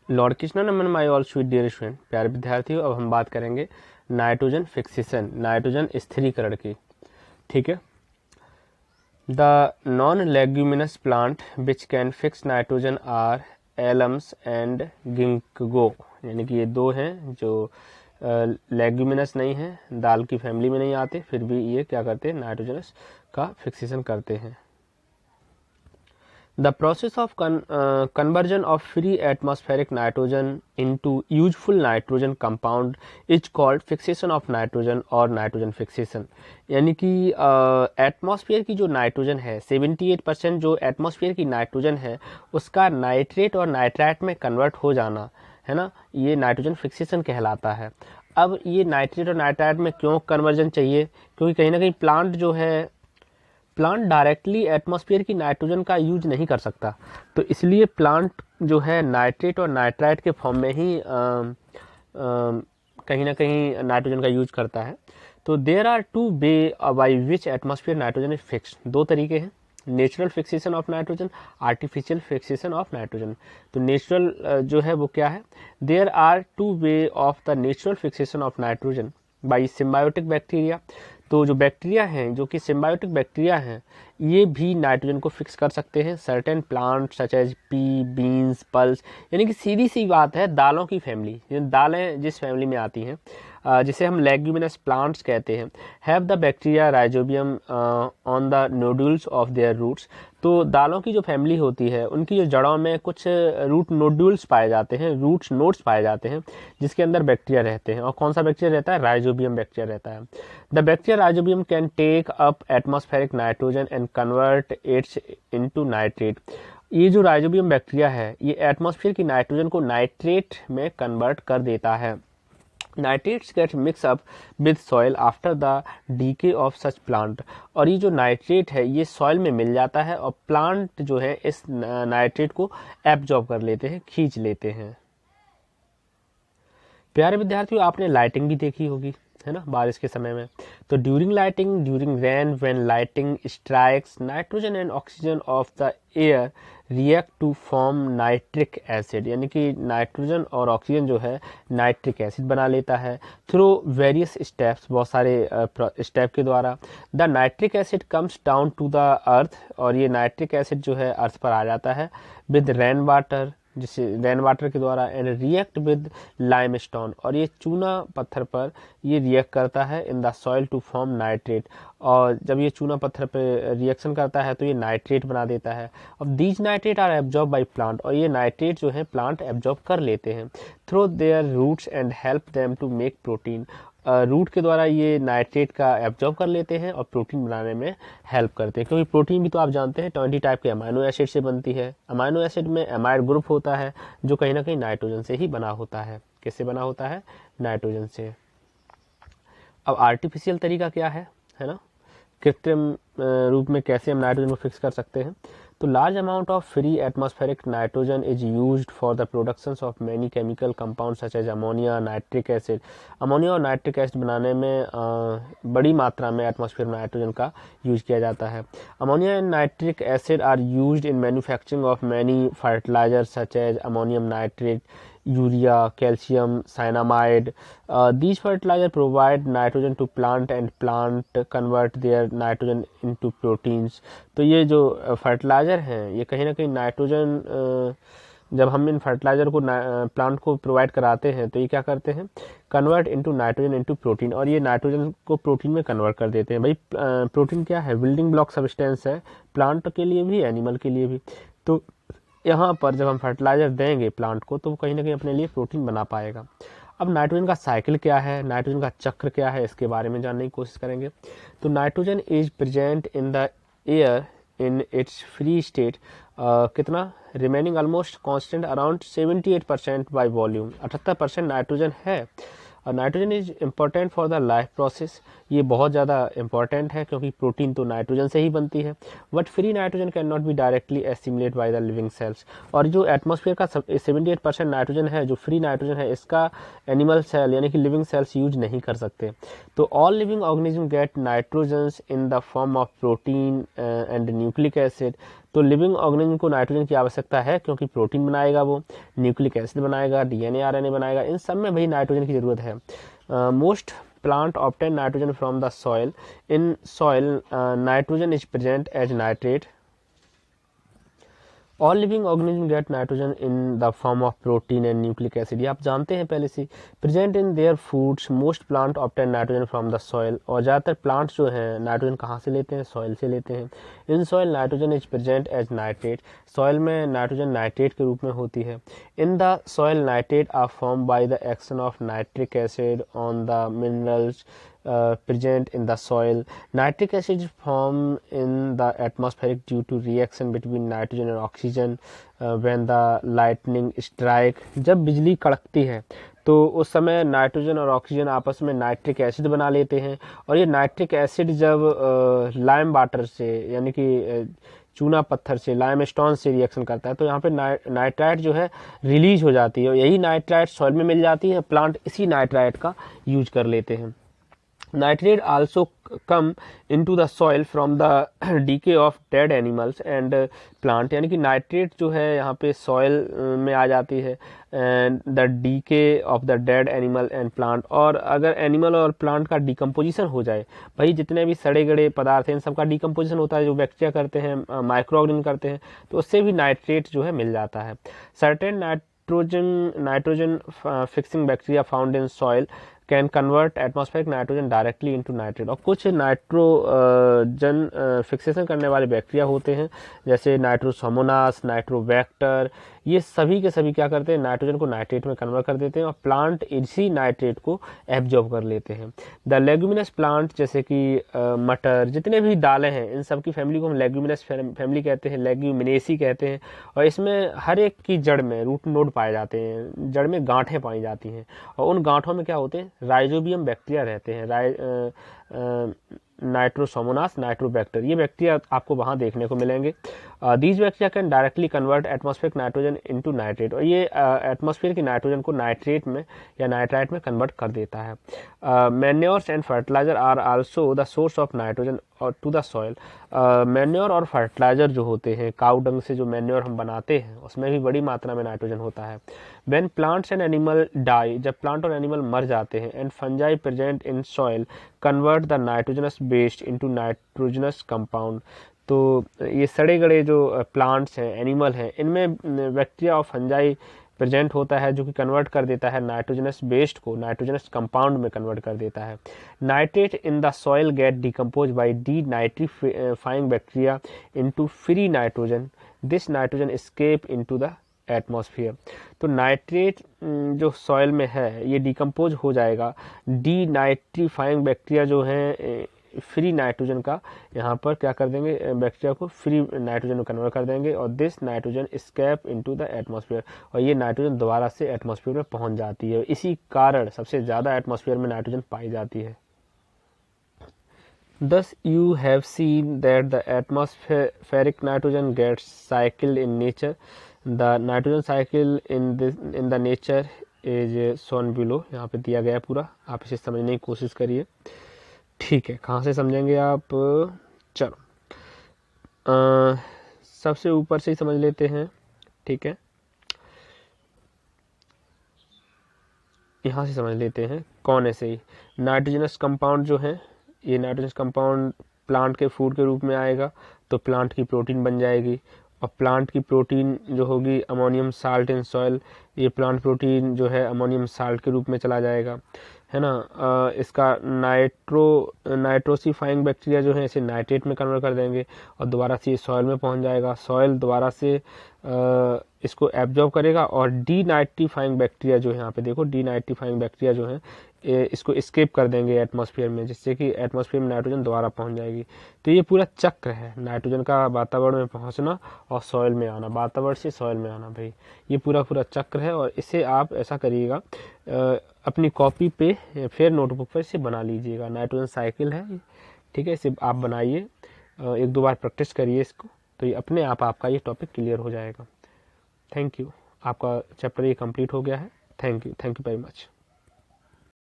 Lord Krishnan my all sweet dear student, प्यारे विद्यार्थियों, अब हम बात करेंगे नाइट्रोजन फिक्सेशन, नाइट्रोजन स्थिरीकरण की। ठीक है। The non leguminous plant which can fix nitrogen are elms and ginkgo, यानी कि ये दो हैं जो लेग्यूमिनस नहीं है, दाल की फैमिली में नहीं आते, फिर भी ये क्या करते हैं, नाइट्रोजनस का फिक्सेशन करते हैं। The process of conversion of free atmospheric nitrogen into useful nitrogen compound is called fixation of nitrogen और nitrogen fixation। यानी कि एटमॉस्फेयर की जो नाइट्रोजन है 78% जो एटमॉस्फेयर की नाइट्रोजन है उसका नाइट्रेट और नाइट्राइट में कन्वर्ट हो जाना है ना, ये नाइट्रोजन फिक्सेशन कहलाता है। अब ये नाइट्रेट और नाइट्राइट में क्यों कन्वर्जन चाहिए, क्योंकि कहीं ना कहीं प्लांट डायरेक्टली एटमॉस्फेयर की नाइट्रोजन का यूज नहीं कर सकता, तो इसलिए प्लांट जो है नाइट्रेट और नाइट्राइट के फॉर्म में ही कहीं ना कहीं नाइट्रोजन का यूज करता है। तो there are two way by which atmosphere nitrogen is fixed, दो तरीके हैं, natural fixation of nitrogen, artificial fixation of nitrogen. तो नेचुरल जो है वो क्या है, there are two way of the natural fixation of nitrogen by symbiotic bacteria. तो जो बैक्टीरिया हैं, जो कि सिम्बायोटिक बैक्टीरिया हैं, ये भी नाइट्रोजन को फिक्स कर सकते हैं। Certain plant such as pea, beans, pulse, यानी कि सीधी सी बात है, दालों की फैमिली, दालें जिस फैमिली में आती हैं जिसे हम लेग्यूमिनस प्लांट्स कहते हैं, have the bacteria rhizobium on the nodules of their roots. तो दालों की जो फैमिली होती है उनकी जो जड़ों में कुछ रूट नोड्यूल्स पाए जाते हैं, रूट्स नोड्स पाए जाते हैं, जिसके अंदर बैक्टीरिया रहते हैं। और कौन सा बैक्टीरिया रहता है, राइजोबियम बैक्टीरिया रहता है। The bacteria rhizobium can take up atmospheric nitrogen and convert its into nitrate. ये जो राइजोबियम बैक्टीरिया है ये एटमॉस्फेयर की नाइट्रोजन को नाइट्रेट में कन्वर्ट कर देता है। Nitrates gate mix up with soil after the DK of such plant. और ये जो नाइट्रेट है ये सॉइल में मिल जाता है और प्लांट जो है इस नाइट्रेट को एब्जॉर्ब कर लेते हैं, खींच लेते हैं। प्यारे विद्यार्थियों, आपने लाइटिंग भी देखी होगी, है ना, बारिश के समय में। तो during lighting, during rain, when lighting strikes, nitrogen and oxygen of the air react to form nitric acid, यानी कि नाइट्रोजन और ऑक्सीजन जो है नाइट्रिक एसिड बना लेता है थ्रू वेरियस स्टेप्स, बहुत सारे स्टेप के द्वारा। The nitric acid comes down to the earth, और ये नाइट्रिक एसिड जो है अर्थ पर आ जाता है विद रेन वाटर, जिससे रेन वाटर के द्वारा, एंड रिएक्ट विद लाइमस्टोन, और ये चूना पत्थर पर ये रिएक्ट करता है in the soil to form nitrate. और जब ये चूना पत्थर पर रिएक्शन करता है तो ये नाइट्रेट बना देता है। अब these nitrate are absorb by plant, और ये नाइट्रेट जो है प्लांट एब्जॉर्ब कर लेते हैं through their roots and help them to make protein. Root के द्वारा ये नाइट्रेट का एब्जॉर्ब कर लेते हैं और प्रोटीन बनाने में हेल्प करते हैं, क्योंकि प्रोटीन भी तो आप जानते हैं 20 टाइप के अमाइनो एसिड से बनती है। अमाइनो एसिड में एमाइड ग्रुप होता है जो कहीं ना कहीं नाइट्रोजन से ही बना होता है। किससे बना होता है, नाइट्रोजन से। अब आर्टिफिशियल तरीका क्या है ना, कृत्रिम रूप में कैसे हम नाइट्रोजन को फिक्स कर सकते हैं। तो large amount of free atmospheric nitrogen is used for the production of many chemical compound such as ammonia, nitric acid. Ammonia और नाइट्रिक एसिड बनाने में बड़ी मात्रा में एटमॉस्फेयर में नाइट्रोजन का यूज किया जाता है। Ammonia and nitric acid are used in manufacturing of many fertilizer such as ammonium nitrate, urea, calcium cyanamide. These fertilizer provide nitrogen to plant and plant convert their nitrogen into proteins। तो ये जो fertiliser हैं ये कहीं ना कहीं nitrogen, जब हम इन फर्टिलाइजर को प्लांट को प्रोवाइड कराते हैं तो ये क्या करते हैं, convert into nitrogen into protein, और ये नाइट्रोजन को प्रोटीन में कन्वर्ट कर देते हैं। भाई प्रोटीन क्या है, बिल्डिंग ब्लॉक सब्सटेंस है, प्लांट के लिए भी एनिमल के लिए भी। तो यहाँ पर जब हम फर्टिलाइजर देंगे प्लांट को तो वो कहीं ना कहीं अपने लिए प्रोटीन बना पाएगा। अब नाइट्रोजन का साइकिल क्या है, नाइट्रोजन का चक्र क्या है, इसके बारे में जानने की कोशिश करेंगे। तो nitrogen is present in the air in its free state, कितना, remaining almost constant around 78% by volume, 78% nitrogen है। और nitrogen is important for the life process, ये बहुत ज़्यादा इंपॉर्टेंट है क्योंकि प्रोटीन तो नाइट्रोजन से ही बनती है। But free nitrogen can not be directly assimilate by the living cells, और जो एटमॉस्फेयर का 78% नाइट्रोजन है, जो फ्री नाइट्रोजन है, इसका एनिमल सेल यानी कि लिविंग सेल्स यूज नहीं कर सकते। तो all living organism gate nitrogens in the form of protein and nucleic acid. तो लिविंग ऑर्गेनिज्म को नाइट्रोजन की आवश्यकता है क्योंकि प्रोटीन बनाएगा, वो न्यूक्लिक एसिड बनाएगा, डीएनए आरएनए बनाएगा, इन सब में भाई नाइट्रोजन की ज़रूरत है। Most plant obtain nitrogen from the soil. In soil, nitrogen is present as nitrate. All living organisms get nitrogen in the form of protein and nucleic acid. ये आप जानते हैं पहले से। Present in their foods, most plant obtain nitrogen from the soil. और ज़्यादातर plants जो हैं नाइट्रोजन कहाँ से लेते हैं? सॉइल से लेते हैं। In soil nitrogen is present as nitrate. Soil में नाइट्रोजन नाइट्रेट के रूप में होती है। In the soil nitrate are form by the action of nitric acid on the minerals present in the soil. Nitric acid is formed in the atmospheric due to reaction between nitrogen and oxygen when the lightning strike. जब बिजली कड़कती है तो उस समय nitrogen और oxygen आपस में nitric acid बना लेते हैं, और ये नाइट्रिक एसिड जब लाइम वाटर से यानी कि चूना पत्थर से, लाइम स्टोन से रिएक्शन करता है तो यहाँ पे नाइट्राइट जो है रिलीज हो जाती है, और यही नाइट्राइट सॉइल में मिल जाती है। प्लांट इसी नाइट्राइट का यूज कर लेते हैं। Nitrate also come into the soil from the decay of dead animals and plant, यानी कि नाइट्रेट जो है यहाँ पे सॉइल में आ जाती है and the DK of the dead animal and plant. और अगर एनिमल और प्लांट का डिकम्पोजिशन हो जाए, भाई जितने भी सड़े गड़े पदार्थ हैं इन सबका डिकम्पोजिशन होता है, जो बैक्टीरिया करते हैं, माइक्रो ऑर्गेनिज्म करते हैं, तो उससे भी नाइट्रेट जो है मिल जाता है। Certain nitrogen fixing bacteria found in soil can convert atmospheric nitrogen directly into nitrate. और कुछ नाइट्रोजन फिक्सेशन करने वाले बैक्टीरिया होते हैं जैसे नाइट्रोसोमोनास, नाइट्रोबैक्टर, ये सभी के सभी क्या करते हैं? नाइट्रोजन को नाइट्रेट में कन्वर्ट कर देते हैं और प्लांट इसी नाइट्रेट को एब्जॉर्ब कर लेते हैं। द लेग्यूमिनस प्लांट जैसे कि मटर, जितने भी दालें हैं इन सब की फैमिली को हम लेग्यूमिनस फैमिली कहते हैं, लेग्यूमिनेसी कहते हैं। और इसमें हर एक की जड़ में रूट नोड पाए जाते हैं, जड़ में गांठें पाई जाती हैं, और उन गांठों में क्या होते हैं? राइजोबियम बैक्टीरिया रहते हैं, नाइट्रोसोमोनास, नाइट्रोबैक्टर, ये बैक्टीरिया आपको वहां देखने को मिलेंगे। These bacteria can directly convert atmospheric nitrogen into nitrate, और ये एटमॉस्फेयर की नाइट्रोजन को नाइट्रेट में या नाइट्राइट में कन्वर्ट कर देता है। Manures and fertilizer are also the source of nitrogen to the soil. Manure और फर्टिलाइजर जो होते हैं, काऊ डंग से जो मैन्योर हम बनाते हैं उसमें भी बड़ी मात्रा में नाइट्रोजन होता है। When plants and animal die, जब प्लांट और एनिमल मर जाते हैं, and fungi present in soil convert the nitrogenous waste into nitrogenous compound. तो ये सड़े गड़े जो प्लांट्स हैं, एनिमल हैं, इनमें बैक्टीरिया और फंजाई प्रेजेंट होता है जो कि कन्वर्ट कर देता है नाइट्रोजनस वेस्ट को नाइट्रोजनस कंपाउंड में कन्वर्ट कर देता है। Nitrate in the soil get decompose by denitrifying bacteria into free nitrogen. This nitrogen escape into the atmosphere. तो नाइट्रेट जो सॉइल में है ये डिकम्पोज हो जाएगा, डी नाइट्रीफाइंग बैक्टीरिया जो है फ्री नाइट्रोजन का यहाँ पर क्या कर देंगे? बैक्टीरिया को फ्री नाइट्रोजन में कन्वर्ट कर देंगे, और this nitrogen escape into the atmosphere, और ये नाइट्रोजन दोबारा से एटमॉस्फेयर में पहुंच जाती है। इसी कारण सबसे ज़्यादा एटमॉस्फेयर में नाइट्रोजन पाई जाती है। Thus you have seen that the atmospheric nitrogen gets cycled in nature. The nitrogen cycle in the nature is shown below. यहाँ पे दिया गया पूरा, आप इसे समझने की कोशिश करिए। ठीक है, कहाँ से समझेंगे आप? चलो सबसे ऊपर से ही समझ लेते हैं। ठीक है, यहाँ से समझ लेते हैं। कौन ऐसे ही नाइट्रोजनस कंपाउंड जो है, ये नाइट्रोजनस कंपाउंड प्लांट के फूड के रूप में आएगा तो प्लांट की प्रोटीन बन जाएगी, और प्लांट की प्रोटीन जो होगी अमोनियम साल्ट इन सॉइल, ये प्लांट प्रोटीन जो है अमोनियम साल्ट के रूप में चला जाएगा, है ना। इसका नाइट्रोसिफाइंग बैक्टीरिया जो है इसे नाइट्रेट में कन्वर्ट कर देंगे और दोबारा से ये सॉइल में पहुंच जाएगा। सॉइल दोबारा से इसको एब्जॉर्ब करेगा, और डी नाइट्रीफाइंग बैक्टीरिया जो है यहाँ पे देखो, डी नाइट्रीफाइंग बैक्टीरिया जो है इसको एस्केप कर देंगे एटमॉस्फेयर में, जिससे कि एटमॉस्फेयर में नाइट्रोजन दोबारा पहुंच जाएगी। तो ये पूरा चक्र है, नाइट्रोजन का वातावरण में पहुंचना और सॉइल में आना, वातावरण से सॉइल में आना, भाई ये पूरा चक्र है। और इसे आप ऐसा करिएगा, अपनी कॉपी पे फिर नोटबुक पर इसे बना लीजिएगा। नाइट्रोजन साइकिल है, ठीक है, इसे आप बनाइए, एक दो बार प्रैक्टिस करिए इसको, तो ये अपने आप आपका ये टॉपिक क्लियर हो जाएगा। थैंक यू, आपका चैप्टर ये कंप्लीट हो गया है। Thank you very much.